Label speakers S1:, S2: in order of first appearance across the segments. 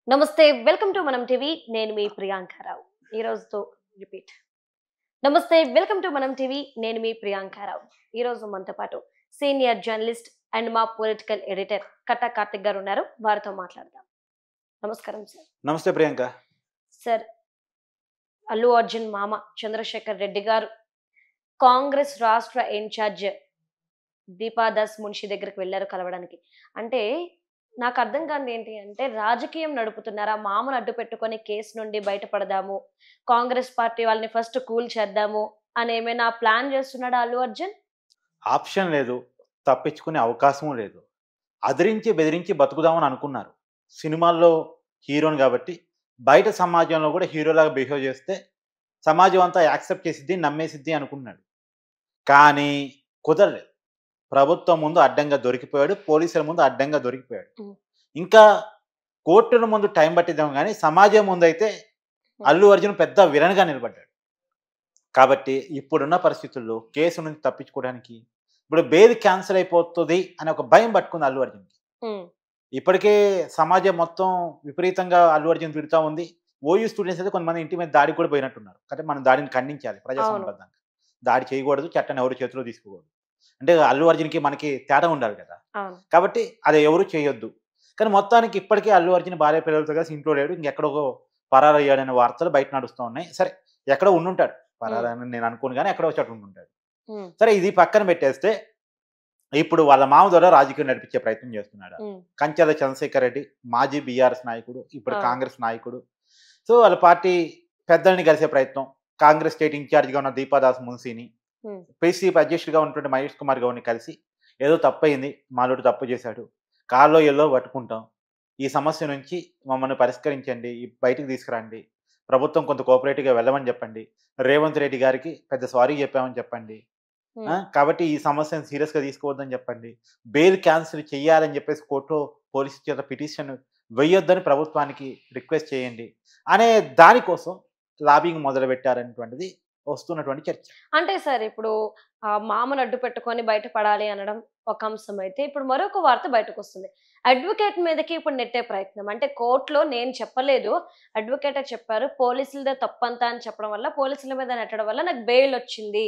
S1: నమస్తే welcome to మనం TV నేను మీ ప్రియాంకారావు ఈ రోజుతో రిపీట్ నమస్తే వెల్కమ్ టు మనం టీవీ నేను మీ ప్రియాంకారావు ఈ రోజు మనతో పాటు సీనియర్ జర్నలిస్ట్ అండ్ మా పొలిటికల్ ఎడిటర్ కట్టా కార్తిక్ గారు ఉన్నారు వారితో మాట్లాడదాం నమస్కారం సార్
S2: నమస్తే ప్రియాంక.
S1: సార్ అల్లు అర్జున్ మామ చంద్రశేఖర్ రెడ్డి గారు కాంగ్రెస్ రాష్ట్ర ఇన్ఛార్జ్ దీపాదాస్ మున్షి దగ్గరికి వెళ్ళారు కలవడానికి అంటే నాకు అర్థం కానిది ఏంటి అంటే రాజకీయం నడుపుతున్నారా మామను అడ్డు పెట్టుకొని కేసు నుండి బయటపడదాము కాంగ్రెస్ పార్టీ వాళ్ళని ఫస్ట్ కూల్ చేద్దాము అని ఏమైనా ప్లాన్ చేస్తున్నాడా అల్లు అర్జున్
S2: ఆప్షన్ లేదు, తప్పించుకునే అవకాశం లేదు. అదిరించి బెదిరించి బతుకుదామని అనుకున్నారు. సినిమాల్లో హీరోని కాబట్టి బయట సమాజంలో కూడా హీరోలాగా బిహేవ్ చేస్తే సమాజం అంతా యాక్సెప్ట్ చేసిద్ది, నమ్మేసిద్ది అనుకున్నాడు. కానీ కుదరలేదు. ప్రభుత్వం ముందు అడ్డంగా దొరికిపోయాడు, పోలీసుల ముందు అడ్డంగా దొరికిపోయాడు. ఇంకా కోర్టుల ముందు టైం పట్టిద్దాం కానీ సమాజం ముందు అయితే అల్లు అర్జున్ పెద్ద విలన్గా నిలబడ్డాడు. కాబట్టి ఇప్పుడున్న పరిస్థితుల్లో కేసు నుంచి తప్పించుకోవడానికి ఇప్పుడు బెయిల్ క్యాన్సిల్ అయిపోతుంది అనే ఒక భయం పట్టుకుంది అల్లు అర్జున్కి. ఇప్పటికే సమాజం మొత్తం విపరీతంగా అల్లు అర్జున్ తిడుతూ ఉంది. ఓయూ స్టూడెంట్స్ అయితే కొంతమంది ఇంటి మీద దాడి కూడా పోయినట్టున్నారు. అంటే మనం దాడిని ఖండించాలి, ప్రజాసంబద్ధంగా దాడి చేయకూడదు, చట్టాన్ని ఎవరు చేతిలో తీసుకోకూడదు. అంటే అల్లు అర్జున్కి మనకి తేడా ఉండాలి కదా, కాబట్టి అది ఎవరు చేయొద్దు. కానీ మొత్తానికి ఇప్పటికే అల్లు అర్జున్ భార్య పిల్లలతో కలిసి ఇంట్లో లేడు, ఇంకెక్కడో పరారయ్యాడనే వార్తలు బయట నడుస్తూ ఉన్నాయి. సరే ఎక్కడో ఉండుంటాడు, పరారని నేను అనుకోను కానీ ఎక్కడో చోట ఉండుంటాడు. సరే ఇది పక్కన పెట్టేస్తే ఇప్పుడు వాళ్ళ మామ ద్వారా రాజకీయం నడిపించే ప్రయత్నం చేస్తున్నాడు. కంచెల చంద్రశేఖర్ రెడ్డి మాజీ బీఆర్ఎస్ నాయకుడు, ఇప్పుడు కాంగ్రెస్ నాయకుడు. సో వాళ్ళ పార్టీ పెద్దల్ని కలిసే ప్రయత్నం, కాంగ్రెస్ స్టేట్ ఇన్ఛార్జిగా ఉన్న దీపాదాస్ మున్సిని పీసీపీ అధ్యక్షుడిగా ఉన్నటువంటి మహేష్ కుమార్ గౌడ్ని కలిసి ఏదో తప్పయింది, మాలోడు తప్పు చేశాడు, కాల్లో ఎల్లో పట్టుకుంటాం, ఈ సమస్య నుంచి మమ్మల్ని పరిష్కరించండి, బయటికి తీసుకురండి, ప్రభుత్వం కొంత కోఆపరేటివ్గా వెళ్ళమని చెప్పండి, రేవంత్ రెడ్డి గారికి పెద్ద సారీ చెప్పామని చెప్పండి, కాబట్టి ఈ సమస్యను సీరియస్గా తీసుకోవద్దని చెప్పండి, బెయిల్ క్యాన్సిల్ చేయాలని చెప్పేసి కోర్టులో పోలీసు చేత పిటిషన్ వేయొద్దని ప్రభుత్వానికి రిక్వెస్ట్ చేయండి అనే దానికోసం లాబింగ్ మొదలు పెట్టారనేటువంటిది వస్తున్నటువంటి చర్చ.
S1: అంటే సార్ ఇప్పుడు మామను అడ్డు పెట్టుకొని బయటపడాలి అనడం ఒక అంశం అయితే ఇప్పుడు మరొక వార్త బయటకు వస్తుంది. అడ్వకేట్ మీదకి ఇప్పుడు నెట్టే ప్రయత్నం. అంటే కోర్టులో నేను చెప్పలేదు, అడ్వకేటే చెప్పారు, పోలీసులదే తప్పంతా అని చెప్పడం వల్ల పోలీసుల మీద నెట్టడం వల్ల నాకు బెయిల్ వచ్చింది.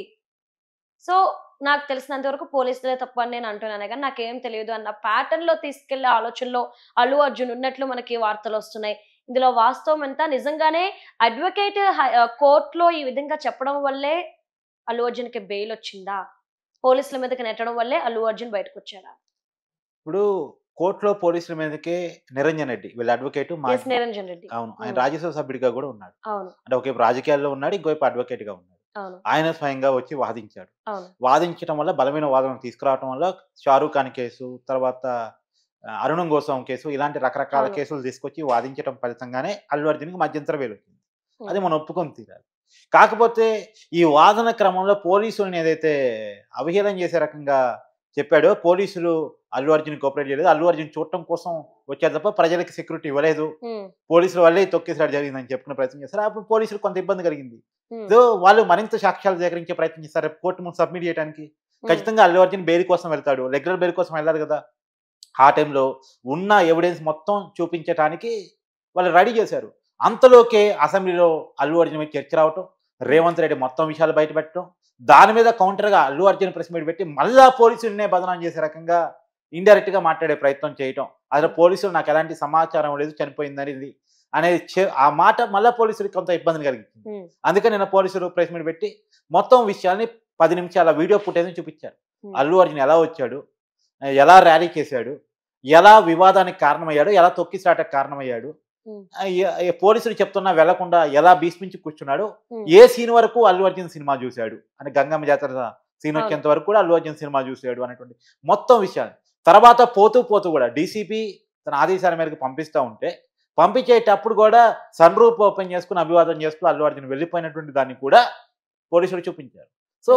S1: సో నాకు తెలిసినంత వరకు పోలీసులే తప్పు అని నేను అంటున్నాను కానీ నాకేం తెలియదు అన్న ప్యాటర్న్ లో తీసుకెళ్లే ఆలోచనలో అల్లు అర్జున్ ఉన్నట్లు మనకి వార్తలు వస్తున్నాయి. ఇందులో వాస్తవం ఎంత, నిజంగానే అడ్వకేట్ కోర్టులో ఈ విధంగా చెప్పడం వల్లే అల్లు అర్జున్ కి బెయిల్ వచ్చిందా, పోలీసుల మీదకి నెట్టడం వల్లే అల్లు అర్జున్ బయటకు వచ్చాడా?
S2: ఇప్పుడు కోర్టులో పోలీసుల మీదకే నిరంజన్ రెడ్డి వీళ్ళ అడ్వకేట్
S1: నిరంజన్ రెడ్డి,
S2: అవును, ఆయన రాజ్యసభ సభ్యుడిగా కూడా ఉన్నాడు.
S1: అవును,
S2: అంటే ఒకవైపు రాజకీయాల్లో ఉన్నాడు, ఇంకోవైపు అడ్వకేట్ గా ఉన్నాడు. ఆయన స్వయంగా వచ్చి వాదించాడు. వాదించడం వల్ల బలమైన వాదనలు తీసుకురావడం వల్ల షారూక్ ఖాన్ కేసు, తర్వాత అరుణం గోస్వామి కేసు, ఇలాంటి రకరకాల కేసులు తీసుకొచ్చి వాదించడం ఫలితంగానే అల్లు అర్జున్కి మధ్యంతర బెయిల్ వచ్చింది. అది మనం ఒప్పుకొని తీరాలి. కాకపోతే ఈ వాదన క్రమంలో పోలీసులను ఏదైతే అవహేళన చేసే రకంగా చెప్పాడో, పోలీసులు అల్లు అర్జున్ కోఆపరేట్ చేయలేదు, అల్లు అర్జున్ చూడటం కోసం వచ్చారు తప్ప ప్రజలకి సెక్యూరిటీ ఇవ్వలేదు, పోలీసుల వల్లే తొక్కేసాడు జరిగిందని చెప్పుకునే ప్రయత్నం చేస్తారు. అప్పుడు పోలీసులు కొంత ఇబ్బంది కలిగింది. సో వాళ్ళు మరింత సాక్ష్యాలు సేకరించే ప్రయత్నం చేస్తారు కోర్టు ముందు సబ్మిట్ చేయడానికి. ఖచ్చితంగా అల్లు అర్జున్ బెయిల్ కోసం వెళ్తాడు, రెగ్యులర్ బెయిల్ కోసం వెళ్ళారు కదా. ఆ టైంలో ఉన్న ఎవిడెన్స్ మొత్తం చూపించడానికి వాళ్ళు రెడీ చేశారు. అంతలోకే అసెంబ్లీలో అల్లు అర్జున్ మీద చర్చ రావటం, రేవంత్ రెడ్డి మొత్తం విషయాలు బయటపెట్టడం, దాని మీద కౌంటర్గా అల్లు అర్జున్ ప్రెస్ మీట్ పెట్టి మళ్ళా పోలీసులనే బదనాం చేసే రకంగా ఇండైరెక్ట్ గా మాట్లాడే ప్రయత్నం చేయటం. అసలు పోలీసులు నాకు ఎలాంటి సమాచారం లేదు, చనిపోయింది అనేది ఆ మాట మళ్ళా పోలీసులకు కొంత ఇబ్బందిని కలిగించింది. అందుకని నేను పోలీసులు ప్రెస్ మీట్ పెట్టి మొత్తం విషయాల్ని 10 నిమిషాల వీడియో ఫుటేజ్ చూపించారు. అల్లు అర్జున్ ఎలా వచ్చాడు, ఎలా ర్యాలీ చేశాడు, ఎలా వివాదానికి కారణమయ్యాడు, ఎలా తొక్కిసాటకు కారణమయ్యాడు, పోలీసులు చెప్తున్నా వెళ్లకుండా ఎలా భీష్మించి కూర్చున్నాడు, ఏ సీన్ వరకు అల్లు అర్జున్ సినిమా చూశాడు అంటే గంగమ్మ జాతర సీన్ వచ్చేంత వరకు కూడా అల్లు అర్జున్ సినిమా చూశాడు అనేటువంటి మొత్తం విషయాలు. తర్వాత పోతూ కూడా డీసీపీ తన ఆదేశాల మేరకు పంపిస్తూ ఉంటే పంపించేటప్పుడు కూడా సన్ రూప్ ఓపెన్ చేసుకుని అభివాదం చేస్తూ అల్లు అర్జున్ వెళ్ళిపోయినటువంటి దాన్ని కూడా పోలీసులు చూపించారు. సో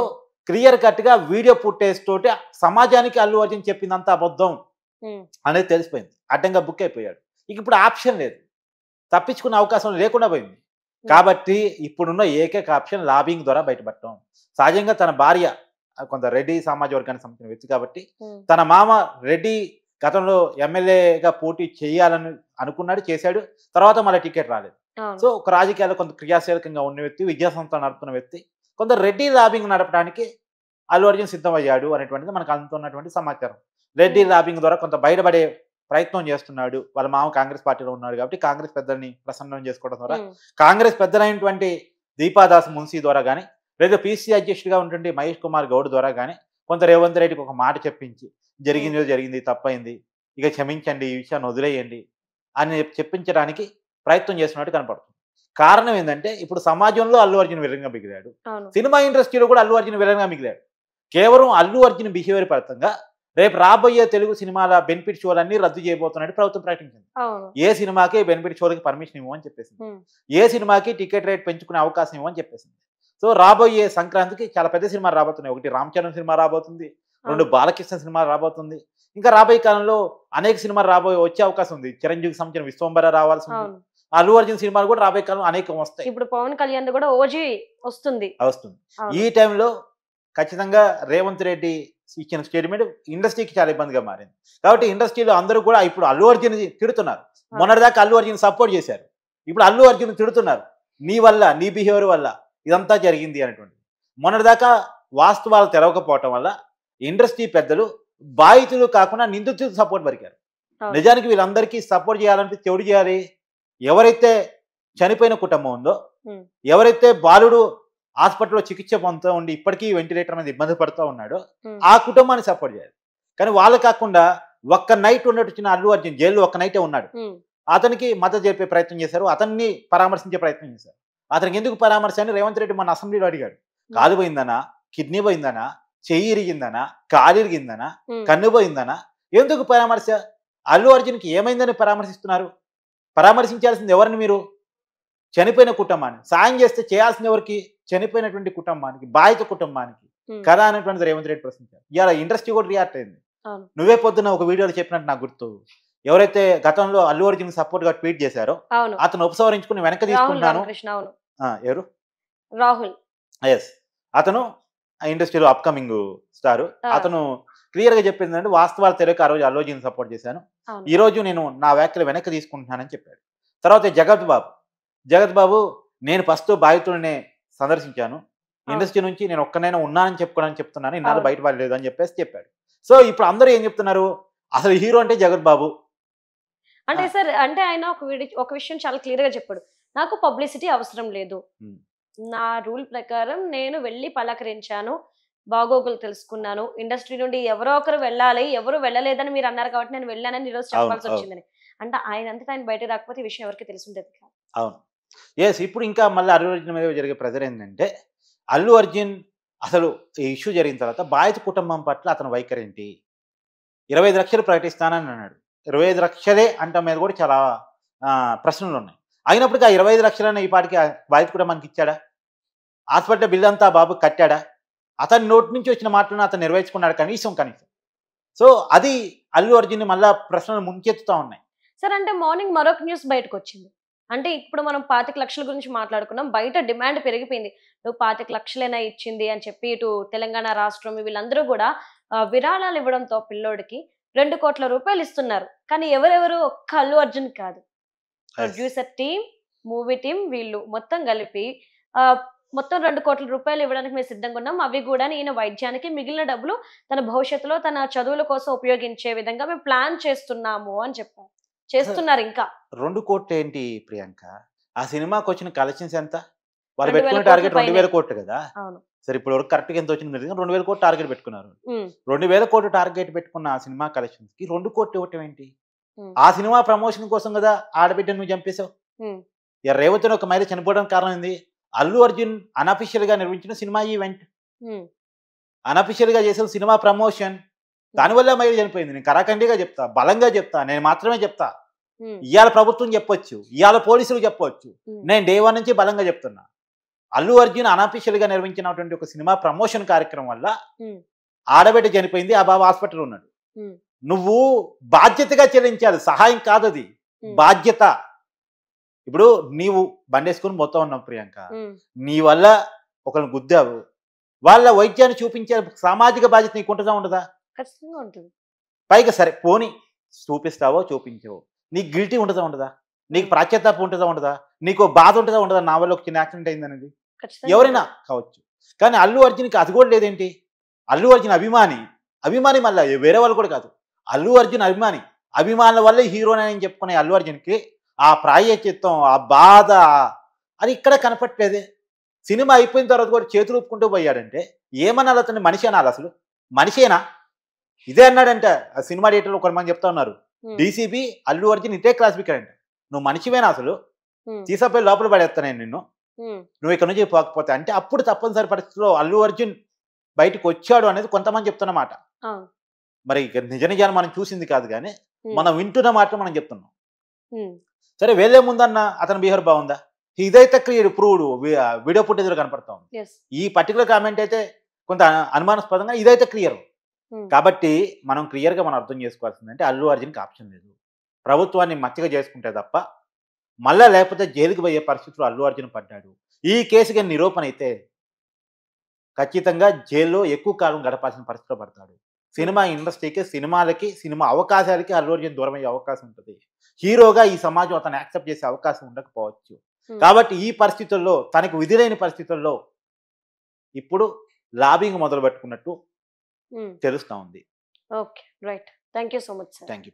S2: క్లియర్ కట్ గా వీడియో ఫుటేజ్ తోటి సమాజానికి అల్లు అర్జున్ చెప్పిందంత అబద్ధం అనేది తెలిసిపోయింది. అడ్డంగా బుక్ అయిపోయాడు. ఇక ఇప్పుడు ఆప్షన్ లేదు, తప్పించుకునే అవకాశం లేకుండా పోయింది. కాబట్టి ఇప్పుడున్న ఏకైక ఆప్షన్ లాబింగ్ ద్వారా బయటపడటం. సహజంగా తన భార్య కొంత రెడ్డి సామాజిక వర్గానికి సంబంధించిన వ్యక్తి కాబట్టి తన మామ రెడ్డి గతంలో ఎమ్మెల్యేగా పోటీ చేయాలని అనుకున్నాడు, చేశాడు. తర్వాత మళ్ళీ టికెట్ రాలేదు. సో ఒక రాజకీయాల్లో కొంత క్రియాశీలకంగా ఉన్న వ్యక్తి, విద్యాసంస్థలు నడుపుతున్న వ్యక్తి, కొంత రెడ్డి లాబింగ్ నడపడానికి అల్లు అర్జున్ సిద్ధమయ్యాడు అనేటువంటిది మనకు అందుతున్నటువంటి సమాచారం. రెడ్డి లాబింగ్ ద్వారా కొంత బయటపడే ప్రయత్నం చేస్తున్నాడు. వాళ్ళ మామ కాంగ్రెస్ పార్టీలో ఉన్నాడు కాబట్టి కాంగ్రెస్ పెద్దల్ని ప్రసన్నం చేసుకోవడం ద్వారా, కాంగ్రెస్ పెద్దలైనటువంటి దీపాదాస్ మున్సీ ద్వారా కానీ, లేదా పీసీ అధ్యక్షుడిగా ఉన్నటువంటి మహేష్ కుమార్ గౌడ్ ద్వారా కానీ కొంత రేవంత్ రెడ్డికి ఒక మాట చెప్పించి, జరిగిందో జరిగింది, తప్పైంది, ఇక క్షమించండి, ఈ విషయాన్ని వదిలేయండి అని చెప్పించడానికి ప్రయత్నం చేస్తున్నట్టు కనపడుతుంది. కారణం ఏంటంటే ఇప్పుడు సమాజంలో అల్లు అర్జున్ విలన్గా మిగిలాడు, సినిమా ఇండస్ట్రీలో కూడా అల్లు అర్జున్ విలన్గా మిగిలాడు. కేవలం అల్లు అర్జున్ బిహేవియర్ ఫలితంగా రేపు రాబోయే తెలుగు సినిమాల బెనిఫిట్ షోలన్నీ రద్దు చేయబోతున్నట్టు ప్రభుత్వం ప్రకటించింది. ఏ సినిమాకి బెనిఫిట్ షోలకి పర్మిషన్ ఇవ్వమని చెప్పేసింది, ఏ సినిమాకి టికెట్ రేట్ పెంచుకునే అవకాశం ఇవ్వమని చెప్పేసింది. సో రాబోయే సంక్రాంతికి చాలా పెద్ద సినిమాలు రాబోతున్నాయి. ఒకటి రామ్ చరణ్ సినిమా రాబోతుంది, 2 బాలకృష్ణ సినిమా రాబోతుంది, ఇంకా రాబోయే కాలంలో అనేక సినిమాలు వచ్చే అవకాశం ఉంది. చిరంజీవికి సంబంధించిన విశ్వంబర రావాల్సి ఉంది. అల్లు అర్జున్ సినిమాలు కూడా రాబోయే కాలం అనేకం వస్తాయి.
S1: ఇప్పుడు పవన్ కళ్యాణ్ కూడా ఓజీ వస్తుంది.
S2: ఈ టైంలో ఖచ్చితంగా రేవంత్ రెడ్డి ఇచ్చిన స్టేట్మెంట్ ఇండస్ట్రీకి చాలా ఇబ్బందిగా మారింది. కాబట్టి ఇండస్ట్రీలో అందరూ కూడా ఇప్పుడు అల్లు అర్జున్ తిడుతున్నారు. మొన్నటిదాకా అల్లు అర్జున్ సపోర్ట్ చేశారు, ఇప్పుడు అల్లు అర్జున్ తిడుతున్నారు. నీ వల్ల, నీ బిహేవియర్ వల్ల ఇదంతా జరిగింది అనేటువంటి. మొన్నటిదాకా వాస్తవాలు తెలవకపోవటం వల్ల ఇండస్ట్రీ పెద్దలు బాధితులు కాకుండా నిందితులకు సపోర్ట్ పలికారు. నిజానికి వీళ్ళందరికీ సపోర్ట్ చేయాలంటే ఎవరు చేయాలి? ఎవరైతే చనిపోయిన కుటుంబం ఉందో, ఎవరైతే బాలుడు హాస్పిటల్లో చికిత్స పొందుతూ ఉండి ఇప్పటికీ వెంటిలేటర్ మీద ఇబ్బంది పడుతూ ఉన్నాడో ఆ కుటుంబాన్ని సపోర్ట్ చేయాలి. కానీ వాళ్ళు కాకుండా ఒక్క నైట్ ఉన్నట్టు వచ్చిన అల్లు అర్జున్ జైల్లో ఒక్క నైటే ఉన్నాడు. అతనికి మద్దతు చెప్పే ప్రయత్నం చేశారు, అతన్ని పరామర్శించే ప్రయత్నం చేశారు. అతనికి ఎందుకు పరామర్శ అని రేవంత్ రెడ్డి మన అసెంబ్లీలో అడిగాడు. కాలు పోయిందనా, కిడ్నీ పోయిందనా, చెయ్యి ఇరిగిందనా, కాలు ఇరిగిందనా, కన్ను పోయిందనా, ఎందుకు పరామర్శ? అల్లు అర్జున్కి ఏమైందని పరామర్శిస్తున్నారు? పరామర్శించాల్సింది ఎవరిని? మీరు చనిపోయిన కుటుంబాన్ని. సాయం చేస్తే చేయాల్సింది ఎవరికి? చనిపోయినటువంటి కుటుంబానికి, బాధిత కుటుంబానికి కదా అనేటువంటిది రేవంత్ రెడ్డి ప్రశ్నించారు. ఇలా ఇండస్ట్రీ కూడా రియాక్ట్ అయింది. నువ్వే పొద్దున్న ఒక వీడియోలో చెప్పినట్టు నాకు గుర్తు, ఎవరైతే గతంలో అల్లు అర్జున్ సపోర్ట్ గా ట్వీట్ చేశారో అతను ఉపసంహరించుకుని వెనక తీసుకుంటాను. ఎవరు?
S1: రాహుల్.
S2: ఎస్, అతను ఇండస్ట్రీలో అప్కమింగ్ స్టార్. అతను క్లియర్ గా చెప్పింది అంటే వాస్తవాలు తెలియక ఆ రోజు అల్లు అర్జున్ సపోర్ట్ చేశాను, ఈ రోజు నేను నా వ్యాఖ్యలు వెనక్కి తీసుకుంటున్నానని చెప్పాడు. తర్వాత జగత్ బాబు నేను ఫస్ట్ బాధితుడిని సందర్శించాను, ఇండస్ట్రీ నుంచి నేను ఒక్కనైనా ఉన్నానని చెప్తున్నాను, ఇన్నాళ్ళు బయటపడలేదు అని చెప్పాడు. సో ఇప్పుడు అందరూ ఏం చెప్తున్నారు, అసలు హీరో అంటే జగత్ బాబు
S1: అంటే. సార్ అంటే ఆయన ఒక విషయం చాలా క్లియర్ గా చెప్పాడు, నాకు పబ్లిసిటీ అవసరం లేదు, నా రూల్ ప్రకారం నేను వెళ్ళి పలకరించాను, బాగోగులు తెలుసుకున్నాను, ఇండస్ట్రీ నుండి ఎవరో ఒకరు వెళ్ళాలి, ఎవరు వెళ్ళలేదని మీరు అన్నారు కాబట్టి నేను వెళ్ళానని ఈరోజు చెప్పాల్సి వచ్చిందని. అంటే ఆయన అంతటా ఆయన బయట రాకపోతే ఈ విషయం ఎవరికి తెలుసుండేది కాదు.
S2: అవును, ఎస్. ఇప్పుడు ఇంకా మళ్ళీ అల్లు అర్జున్ మీద జరిగే ప్రెజర్ ఏంటంటే, అల్లు అర్జున్ అసలు ఈ ఇష్యూ జరిగిన తర్వాత బాధిత కుటుంబం పట్ల అతను వైఖరి ఏంటి? 25 లక్షలు ప్రకటిస్తానని అన్నాడు. 25 లక్షలే అంట మీద కూడా చాలా ప్రశ్నలు ఉన్నాయి. అయినప్పటికీ ఆ 25 లక్షలన్న ఈ పాటికి బాధిత కుటుంబానికి ఇచ్చాడా? హాస్పిటల్ బిల్ అంతా బాబు కట్టాడా? అతని నోటి నుంచి వచ్చిన మాటలను అతను నిర్వహించుకున్నాడు కనీసం. సో అది అల్లు అర్జున్ మళ్ళా ప్రశ్నలు ముంచెత్తుతా ఉన్నాయి.
S1: సార్ అంటే మార్నింగ్ మరొక న్యూస్ బయటకు వచ్చింది. అంటే ఇప్పుడు మనం 25 లక్షల గురించి మాట్లాడుకున్నాం, బయట డిమాండ్ పెరిగిపోయింది, నువ్వు 25 లక్షలైనా ఇచ్చింది అని చెప్పి. ఇటు తెలంగాణ రాష్ట్రం వీళ్ళందరూ కూడా విరాళాలు ఇవ్వడంతో పిల్లోడికి 2 కోట్ల రూపాయలు ఇస్తున్నారు. కానీ ఎవరెవరు? ఒక్క అల్లు అర్జున్ కాదు, ప్రొడ్యూసర్ టీం, మూవీ టీం, వీళ్ళు మొత్తం కలిపి మొత్తం 2 కోట్ల రూపాయలు ఇవ్వడానికి మేము సిద్ధంగా ఉన్నాం. అవి కూడా ఈయన వైద్యానికి, మిగిలిన డబ్బులు తన భవిష్యత్తులో తన చదువుల కోసం ఉపయోగించే విధంగా మేము ప్లాన్ చేస్తున్నాము అని చెప్పారు. చేస్తున్నారు. ఇంకా
S2: 2 కోట్లు ఏంటి ప్రియాంక? ఆ సినిమాకి వచ్చిన కలెక్షన్స్ ఎంత? వాళ్ళు పెట్టుకున్న టార్గెట్ 2000 కోట్లు కదా. సరే ఇప్పుడు వరకు కరెక్ట్గా ఎంత వచ్చింది? 2000 కోట్లు టార్గెట్ పెట్టుకున్నారు. 2000 కోట్లు టార్గెట్ పెట్టుకున్న ఆ సినిమా కలెక్షన్స్ కి 2 కోట్లు ఇవ్వటం ఏంటి? ఆ సినిమా ప్రమోషన్ కోసం కదా ఆడబిడ్డ నువ్వు చంపేశావు. రేవతిని ఒక మైలు చనిపోవడానికి కారణం ఏంది? అల్లు అర్జున్ అనఫిషియల్ గా నిర్వహించిన సినిమా ఈవెంట్, అనఫిషియల్ గా చేసిన సినిమా ప్రమోషన్, దానివల్ల మైలు చనిపోయింది. నేను కరాఖండిగా చెప్తా, బలంగా చెప్తా, నేను మాత్రమే చెప్తా. ఇవాళ ప్రభుత్వం చెప్పొచ్చు, ఇవాళ పోలీసులు చెప్పొచ్చు, నేను డే 1 నుంచి బలంగా చెప్తున్నా. అల్లు అర్జున్ అనఫిషియల్ గా నిర్వహించినటువంటి ఒక సినిమా ప్రమోషన్ కార్యక్రమం వల్ల ఆడబిడ్డ చనిపోయింది, ఆ బాబు హాస్పిటల్ ఉన్నాడు. నువ్వు బాధ్యతగా చెల్లించాలి, సహాయం కాదు అది, బాధ్యత. ఇప్పుడు నీవు బండేసుకుని మొత్తం ఉన్నావు ప్రియాంక, నీ వల్ల ఒకరిని గుద్దావు, వాళ్ళ వైద్యాన్ని చూపించే సామాజిక బాధ్యత నీకు ఉంటుందా ఉండదా?
S1: ఖచ్చితంగా ఉంటుంది.
S2: పైగా సరే పోనీ చూపిస్తావో చూపించవో నీకు గిల్టీ ఉంటుందా ఉండదా, నీకు ప్రాచ్యతాపం ఉంటుందా ఉండదా, నీకు బాధ ఉంటుందా ఉండదా, నా వల్ల ఒక చిన్న యాక్సిడెంట్ అయిందనేది
S1: ఖచ్చితంగా
S2: ఎవరైనా కావచ్చు. కానీ అల్లు అర్జున్కి అది కూడా లేదేంటి, అల్లు అర్జున్ అభిమాని మళ్ళీ వేరే వాళ్ళు కూడా కాదు, అల్లు అర్జున్ అభిమానుల వల్లే హీరోని చెప్పుకునే అల్లు అర్జున్కి ఆ ప్రాయశ్చిత్తం, ఆ బాధ అది ఇక్కడ కనపట్లేదే. సినిమా అయిపోయిన తర్వాత కూడా చేతులు ఊపుకుంటూ పోయాడంటే ఏమనాలి అతన్ని, మనిషి అనాలి అసలు, మనిషేనా? ఇదే అన్నాడంట ఆ సినిమా థియేటర్లో కొంతమంది చెప్తా ఉన్నారు, డీసీబీ అల్లు అర్జున్ ఇదే క్లాస్ అంట, నువ్వు మనిషివేనా అసలు, తీసపోయి లోపల పడేస్తా నేను నిన్ను, నువ్వు ఇక్కడ నుంచి పోకపోతే అంటే. అప్పుడు తప్పనిసరి పరిస్థితుల్లో అల్లు అర్జున్ బయటకు వచ్చాడు అనేది కొంతమంది చెప్తున్నమాట. మరి నిజ నిజాన్ని మనం చూసింది కాదు కానీ మనం వింటున్న మాట మనం చెప్తున్నాం. సరే వేలే ముందన్న అతని బిహేవియర్ బాగుందా, ఇదైతే క్లియర్ ప్రూవ్డ్ వీడియో ఫుటేజ్లో కనపడతా ఉంది. ఈ పర్టికులర్ కామెంట్ అయితే కొంత అనుమానాస్పదంగా, ఇదైతే క్లియర్. కాబట్టి మనం క్లియర్గా మనం అర్థం చేసుకోవాల్సిందంటే అల్లు అర్జున్కి ఆప్షన్ లేదు, ప్రభుత్వాన్ని మచ్చిగా చేసుకుంటే తప్ప మళ్ళా లేకపోతే జైలుకి పోయే పరిస్థితులు అల్లు అర్జున్ పడ్డాడు. ఈ కేసుకి నిరూపణ అయితే ఖచ్చితంగా జైల్లో ఎక్కువ కాలం గడపాల్సిన పరిస్థితిలో పడతాడు. సినిమా ఇండస్ట్రీకి, సినిమా అవకాశాలకి అల్లు అర్జున్ దూరం అయ్యే అవకాశం ఉంటుంది. హీరోగా ఈ సమాజం అతను యాక్సెప్ట్ చేసే అవకాశం ఉండకపోవచ్చు. కాబట్టి ఈ పరిస్థితుల్లో, తనకు విధి లేని పరిస్థితుల్లో ఇప్పుడు లాబింగ్ మొదలు పెట్టుకున్నట్టు తెలుస్తా ఉంది.
S1: Okay, right. Thank you so much sir.
S2: Thank you.